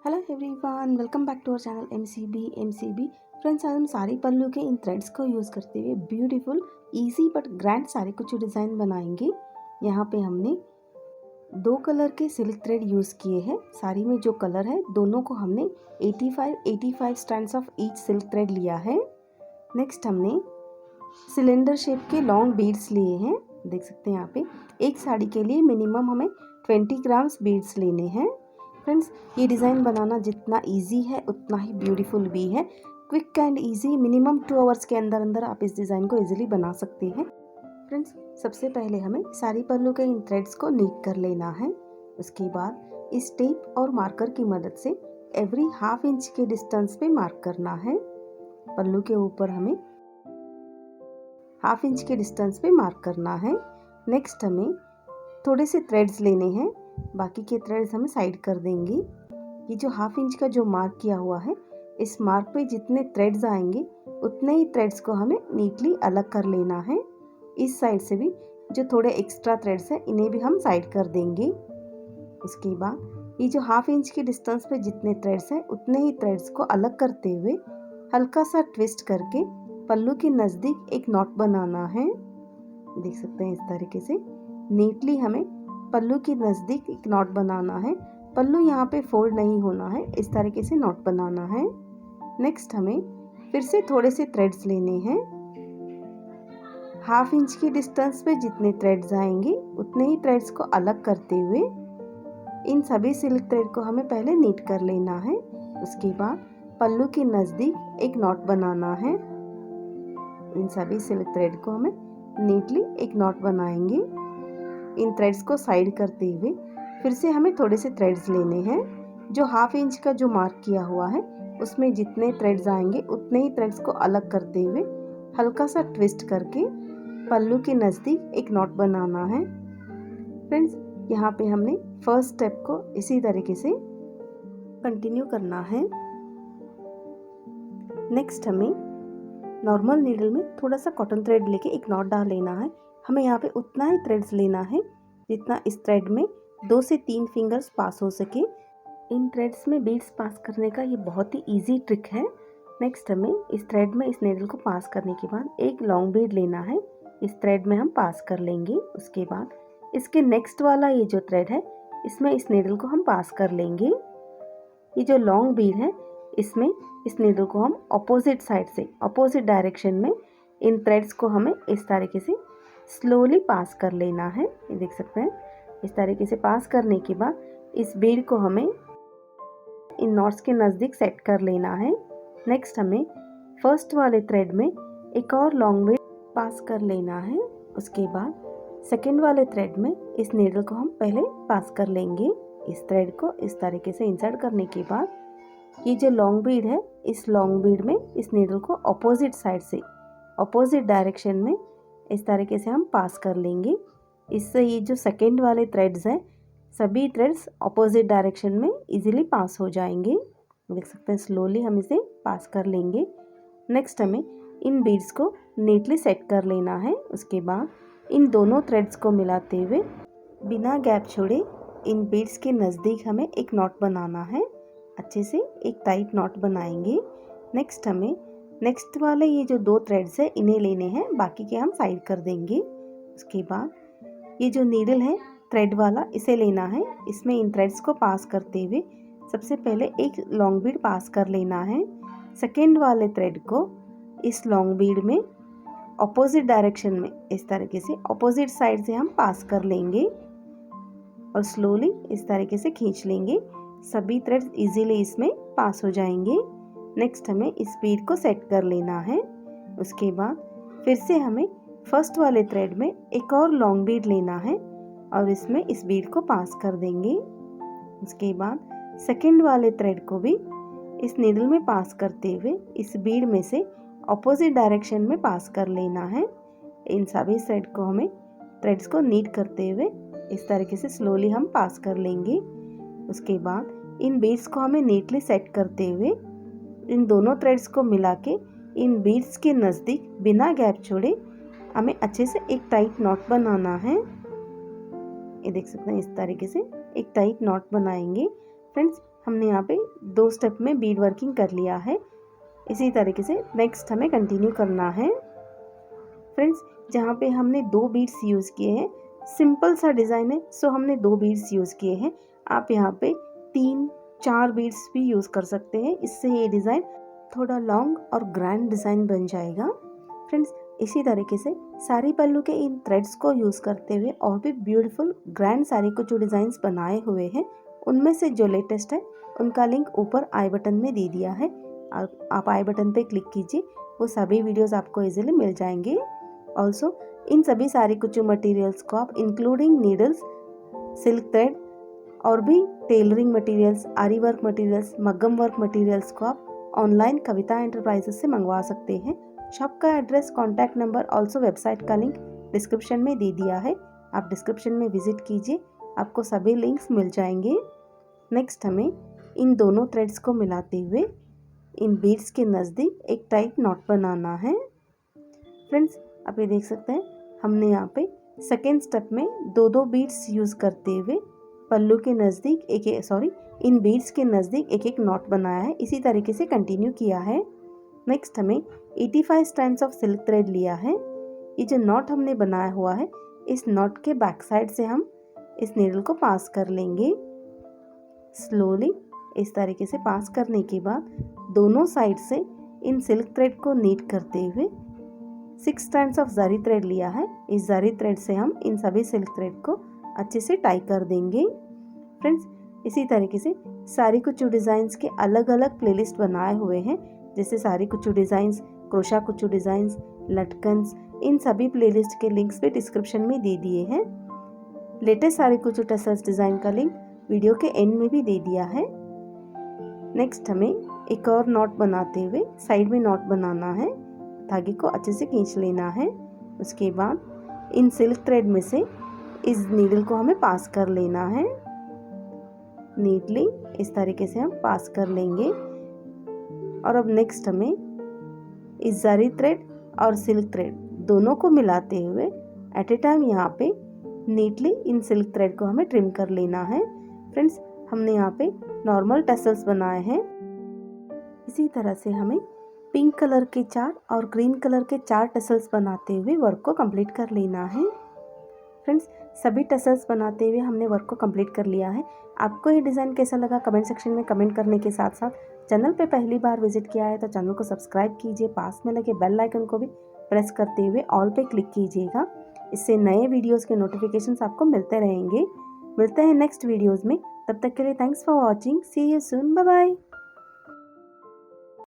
Hello everyone, welcome back to our channel MCB. Friends, आज हम साड़ी पल्लू के इन थ्रेड्स को यूज़ करते हुए beautiful easy but grand sari कुछ डिज़ाइन बनाएंगे। यहाँ पे हमने दो कलर के सिल्क थ्रेड यूज़ किए हैं। साड़ी में जो कलर है दोनों को हमने 85 strands of each silk thread लिया है। नेक्स्ट हमने सिलेंडर शेप के लॉन्ग बीड्स लिए हैं। देख सकते हैं यहाँ पे एक साड़ी के लिए मिनिमम हमें 20 ग्राम्स बीड्स लेने हैं। फ्रेंड्स, ये डिज़ाइन बनाना जितना इजी है उतना ही ब्यूटीफुल भी है। Quick and easy, minimum 2 hours के अंदर अंदर आप इस डिज़ाइन को इजीली बना सकते हैं। फ्रेंड्स, सबसे पहले हमें साड़ी पल्लू के इन थ्रेड्स को नीट कर लेना है। उसके बाद इस टेप और मार्कर की मदद से एवरी हाफ इंच के डिस्टेंस पे मार्क करना है। पल्लू के ऊपर हमें हाफ इंच के डिस्टेंस पे मार्क करना है। नेक्स्ट हमें थोड़े से थ्रेड्स लेने हैं, बाकी के थ्रेड्स हमें साइड कर देंगे। ये जो हाफ इंच का जो मार्क किया हुआ है, इस मार्क पे जितने थ्रेड्स आएंगे उतने ही थ्रेड्स को हमें नीटली अलग कर लेना है। इस साइड से भी जो थोड़े एक्स्ट्रा थ्रेड्स हैं इन्हें भी हम साइड कर देंगे। उसके बाद ये जो हाफ इंच के डिस्टेंस पे जितने थ्रेड्स हैं उतने ही थ्रेड्स को अलग करते हुए हल्का सा ट्विस्ट करके पल्लू के नज़दीक एक नॉट बनाना है। देख सकते हैं इस तरीके से नीटली हमें पल्लू के नज़दीक एक नॉट बनाना है। पल्लू यहाँ पे फोल्ड नहीं होना है, इस तरीके से नॉट बनाना है। नेक्स्ट हमें फिर से थोड़े से थ्रेड्स लेने हैं। हाफ इंच की डिस्टेंस पे जितने थ्रेड्स आएंगे उतने ही थ्रेड्स को अलग करते हुए इन सभी सिल्क थ्रेड को हमें पहले नीट कर लेना है। उसके बाद पल्लू के नज़दीक एक नॉट बनाना है। इन सभी सिल्क थ्रेड को हमें नीटली एक नॉट बनाएंगे। इन थ्रेड्स को साइड करते हुए फिर से हमें थोड़े से थ्रेड्स लेने हैं। जो हाफ इंच का जो मार्क किया हुआ है उसमें जितने थ्रेड्स आएंगे उतने ही थ्रेड्स को अलग करते हुए हल्का सा ट्विस्ट करके पल्लू के नज़दीक एक नॉट बनाना है। फ्रेंड्स, यहाँ पे हमने फर्स्ट स्टेप को इसी तरीके से कंटिन्यू करना है। नेक्स्ट हमें नॉर्मल नीडल में थोड़ा सा कॉटन थ्रेड लेके एक नॉट डाल लेना है। हमें यहाँ पे उतना ही थ्रेड्स लेना है जितना इस थ्रेड में 2 से 3 फिंगर्स पास हो सके। इन थ्रेड्स में बीड्स पास करने का ये बहुत ही इजी ट्रिक है। नेक्स्ट हमें इस थ्रेड में इस नीडल को पास करने के बाद एक लॉन्ग बीड लेना है। इस थ्रेड में हम पास कर लेंगे। उसके बाद इसके नेक्स्ट वाला ये जो थ्रेड है इसमें इस नीडल को हम पास कर लेंगे। ये जो लॉन्ग बीड है इसमें इस नीडल को हम ऑपोजिट साइड से ऑपोजिट डायरेक्शन में इन थ्रेड्स को हमें इस तरीके से स्लोली पास कर लेना है। ये देख सकते हैं इस तरीके से पास करने के बाद इस बीड को हमें इन नॉट्स के नज़दीक सेट कर लेना है। नेक्स्ट हमें फर्स्ट वाले थ्रेड में एक और लॉन्ग बीड पास कर लेना है। उसके बाद सेकेंड वाले थ्रेड में इस नीडल को हम पहले पास कर लेंगे। इस थ्रेड को इस तरीके से इंसर्ट करने के बाद ये जो लॉन्ग बीड है इस लॉन्ग बीड में इस नीडल को ऑपोजिट साइड से ऑपोजिट डायरेक्शन में इस तरीके से हम पास कर लेंगे। इससे ये जो सेकेंड वाले थ्रेड्स हैं सभी थ्रेड्स ऑपोजिट डायरेक्शन में इजीली पास हो जाएंगे। देख सकते हैं स्लोली हम इसे पास कर लेंगे। नेक्स्ट हमें इन बीड्स को नीटली सेट कर लेना है। उसके बाद इन दोनों थ्रेड्स को मिलाते हुए बिना गैप छोड़े इन बीड्स के नज़दीक हमें एक नॉट बनाना है। अच्छे से एक टाइट नॉट बनाएंगे। नेक्स्ट हमें नेक्स्ट वाले ये जो 2 थ्रेड्स है इन्हें लेने हैं, बाकी के हम साइड कर देंगे। उसके बाद ये जो नीडल है थ्रेड वाला इसे लेना है। इसमें इन थ्रेड्स को पास करते हुए सबसे पहले एक लॉन्ग बीड पास कर लेना है। सेकेंड वाले थ्रेड को इस लॉन्ग बीड में ऑपोजिट डायरेक्शन में इस तरीके से ऑपोजिट साइड से हम पास कर लेंगे और स्लोली इस तरीके से खींच लेंगे। सभी थ्रेड्स इजीली इसमें पास हो जाएंगे। नेक्स्ट हमें इस बीड को सेट कर लेना है। उसके बाद फिर से हमें फर्स्ट वाले थ्रेड में एक और लॉन्ग बीड लेना है और इसमें इस बीड को पास कर देंगे। उसके बाद सेकेंड वाले थ्रेड को भी इस नीडल में पास करते हुए इस बीड में से ऑपोजिट डायरेक्शन में पास कर लेना है। इन सभी थ्रेड को हमें थ्रेड्स को नीट करते हुए इस तरीके से स्लोली हम पास कर लेंगे। उसके बाद इन बीड्स को हमें नीटली सेट करते हुए इन दोनों थ्रेड्स को मिला के इन बीड्स के नज़दीक बिना गैप छोड़े हमें अच्छे से एक टाइट नॉट बनाना है। ये देख सकते हैं इस तरीके से एक टाइट नॉट बनाएंगे। फ्रेंड्स, हमने यहाँ पे 2 स्टेप में बीड वर्किंग कर लिया है। इसी तरीके से नेक्स्ट हमें कंटिन्यू करना है। फ्रेंड्स, जहाँ पे हमने 2 बीड्स यूज़ किए हैं, सिंपल सा डिज़ाइन है, सो हमने 2 बीड्स यूज़ किए हैं। आप यहाँ पे 3-4 बीड्स भी यूज़ कर सकते हैं, इससे ये डिज़ाइन थोड़ा लॉन्ग और ग्रैंड डिज़ाइन बन जाएगा। फ्रेंड्स, इसी तरीके से साड़ी पल्लू के इन थ्रेड्स को यूज़ करते हुए और भी ब्यूटीफुल ग्रैंड साड़ी को जो डिज़ाइंस बनाए हुए हैं, उनमें से जो लेटेस्ट है उनका लिंक ऊपर आई बटन में दे दिया है। आप आई बटन पे क्लिक कीजिए, वो सभी वीडियोस आपको इजीली मिल जाएंगे। ऑल्सो इन सभी सारी कुछ मटेरियल्स को आप इंक्लूडिंग नीडल्स, सिल्क थ्रेड और भी टेलरिंग मटेरियल्स, आरी वर्क मटेरियल्स, मग्गम वर्क मटेरियल्स को आप ऑनलाइन कविता एंटरप्राइजेस से मंगवा सकते हैं। शॉप का address, contact number, also website का लिंक डिस्क्रिप्शन में दे दिया है। आप डिस्क्रिप्शन में विजिट कीजिए, आपको सभी लिंक्स मिल जाएंगे। नेक्स्ट हमें इन दोनों थ्रेड्स को मिलाते हुए इन बीड्स के नज़दीक एक टाइट नॉट बनाना है। फ्रेंड्स, आप ये देख सकते हैं, हमने यहाँ पे सेकेंड स्टेप में 2-2 बीड्स यूज़ करते हुए पल्लू के नज़दीक इन बीड्स के नज़दीक एक नॉट बनाया है। इसी तरीके से कंटिन्यू किया है। नेक्स्ट हमें 85 स्ट्रैंड्स ऑफ सिल्क थ्रेड लिया है। ये जो नॉट हमने बनाया हुआ है, इस नॉट के बैक साइड से हम इस नीडल को पास कर लेंगे। स्लोली इस तरीके से पास करने के बाद दोनों साइड से इन सिल्क थ्रेड को नीट करते हुए 6 स्ट्रैंड्स ऑफ जरी थ्रेड लिया है। इस जरी थ्रेड से हम इन सभी सिल्क थ्रेड को अच्छे से टाई कर देंगे। फ्रेंड्स, इसी तरीके से सारी कुचू डिज़ाइंस के अलग अलग प्लेलिस्ट बनाए हुए हैं, जैसे सारी कुचू डिज़ाइंस, क्रोशा कुचू डिज़ाइंस, लटकन्स, इन सभी प्लेलिस्ट के लिंक्स भी डिस्क्रिप्शन में दे दिए हैं। लेटेस्ट सारी कुचू टसल्स डिज़ाइन का लिंक वीडियो के एंड में भी दे दिया है। नेक्स्ट हमें एक और नॉट बनाते हुए साइड में नॉट बनाना है। धागे को अच्छे से खींच लेना है। उसके बाद इन सिल्क थ्रेड में से इस नीडल को हमें पास कर लेना है। नीटली इस तरीके से हम पास कर लेंगे। और अब नेक्स्ट हमें इस जरी थ्रेड और सिल्क थ्रेड दोनों को मिलाते हुए एट ए टाइम यहाँ पे नीटली इन सिल्क थ्रेड को हमें ट्रिम कर लेना है। फ्रेंड्स, हमने यहाँ पे नॉर्मल टसल्स बनाए हैं। इसी तरह से हमें पिंक कलर के 4 और ग्रीन कलर के 4 टसल्स बनाते हुए वर्क को कंप्लीट कर लेना है। फ्रेंड्स, सभी टसल्स बनाते हुए हमने वर्क को कंप्लीट कर लिया है। आपको ये डिज़ाइन कैसा लगा कमेंट सेक्शन में कमेंट करने के साथ साथ चैनल पे पहली बार विजिट किया है तो चैनल को सब्सक्राइब कीजिए, पास में लगे बेल आइकन को भी प्रेस करते हुए ऑल पे क्लिक कीजिएगा। इससे नए वीडियोस के नोटिफिकेशंस आपको मिलते रहेंगे। मिलते हैं नेक्स्ट वीडियोस में, तब तक के लिए thanks for watching. See you soon, bye bye.